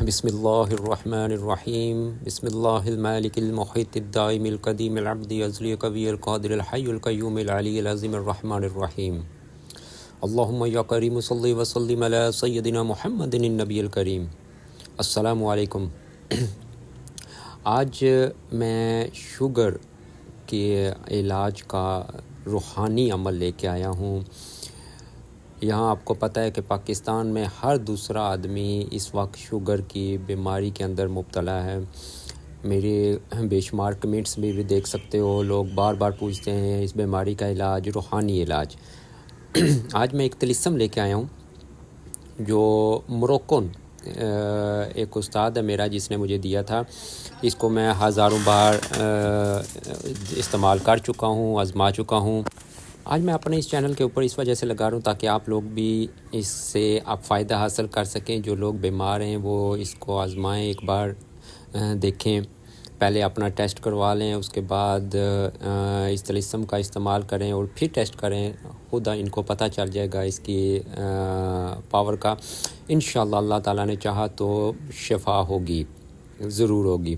بسم اللہ الرحمن الرحیم بسم اللہ المالک المحیط الدائم القدیم العبد ازلی قوی القادر الحی القیوم العلی العظیم الرحمن الرحیم اللہم یا کریم صلی وسلم علی سیدنا محمد النبی الکریم۔ السلام علیکم۔ آج میں شوگر کے علاج کا روحانی عمل لے کے آیا ہوں۔ یہاں آپ کو پتہ ہے کہ پاکستان میں ہر دوسرا آدمی اس وقت شوگر کی بیماری کے اندر مبتلا ہے۔ میرے بے شمار کمنٹس بھی دیکھ سکتے ہو، لوگ بار بار پوچھتے ہیں اس بیماری کا علاج، روحانی علاج۔ آج میں ایک طلسم لے کے آیا ہوں جو مروکن ایک استاد ہے میرا جس نے مجھے دیا تھا۔ اس کو میں ہزاروں بار استعمال کر چکا ہوں، آزما چکا ہوں۔ آج میں اپنے اس چینل کے اوپر اس وجہ سے لگا رہا ہوں تاکہ آپ لوگ بھی اس سے آپ فائدہ حاصل کر سکیں۔ جو لوگ بیمار ہیں وہ اس کو آزمائیں، ایک بار دیکھیں، پہلے اپنا ٹیسٹ کروا لیں، اس کے بعد اس طلسم کا استعمال کریں اور پھر ٹیسٹ کریں، خود ان کو پتہ چل جائے گا اس کی پاور کا۔ انشاءاللہ اللہ تعالیٰ نے چاہا تو شفا ہوگی، ضرور ہوگی۔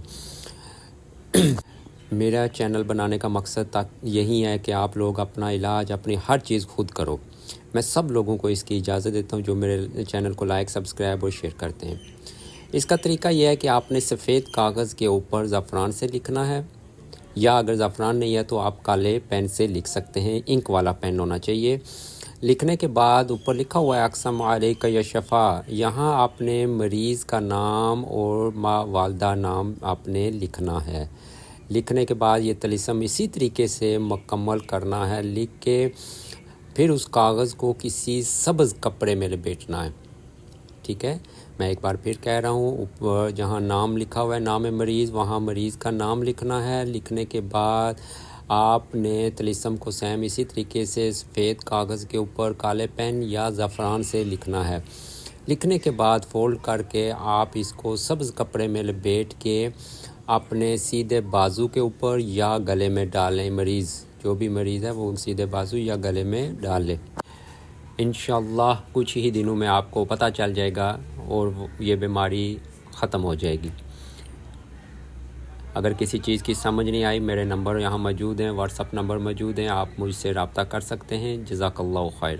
میرا چینل بنانے کا مقصد یہی ہے کہ آپ لوگ اپنا علاج، اپنی ہر چیز خود کرو۔ میں سب لوگوں کو اس کی اجازت دیتا ہوں جو میرے چینل کو لائک، سبسکرائب اور شیئر کرتے ہیں۔ اس کا طریقہ یہ ہے کہ آپ نے سفید کاغذ کے اوپر زعفران سے لکھنا ہے، یا اگر زعفران نہیں ہے تو آپ کالے پین سے لکھ سکتے ہیں، انک والا پین ہونا چاہیے۔ لکھنے کے بعد اوپر لکھا ہوا ہے اقسم علیک یا شفا، یہاں آپ نے مریض کا نام اور ماں والدہ نام آپ نے لکھنا ہے۔ لکھنے کے بعد یہ طلسم اسی طریقے سے مکمل کرنا ہے، لکھ کے پھر اس کاغذ کو کسی سبز کپڑے میں لپیٹنا ہے۔ ٹھیک ہے، میں ایک بار پھر کہہ رہا ہوں، اوپر جہاں نام لکھا ہوا ہے نام مریض، وہاں مریض کا نام لکھنا ہے۔ لکھنے کے بعد آپ نے طلسم کو سیم اسی طریقے سے سفید کاغذ کے اوپر کالے پین یا زعفران سے لکھنا ہے۔ لکھنے کے بعد فولڈ کر کے آپ اس کو سبز کپڑے میں لپیٹ کے اپنے سیدھے بازو کے اوپر یا گلے میں ڈالیں۔ مریض جو بھی مریض ہے وہ سیدھے بازو یا گلے میں ڈال لے۔ انشاءاللہ کچھ ہی دنوں میں آپ کو پتہ چل جائے گا اور یہ بیماری ختم ہو جائے گی۔ اگر کسی چیز کی سمجھ نہیں آئی، میرے نمبر یہاں موجود ہیں، واٹس ایپ نمبر موجود ہیں، آپ مجھ سے رابطہ کر سکتے ہیں۔ جزاک اللہ خیر۔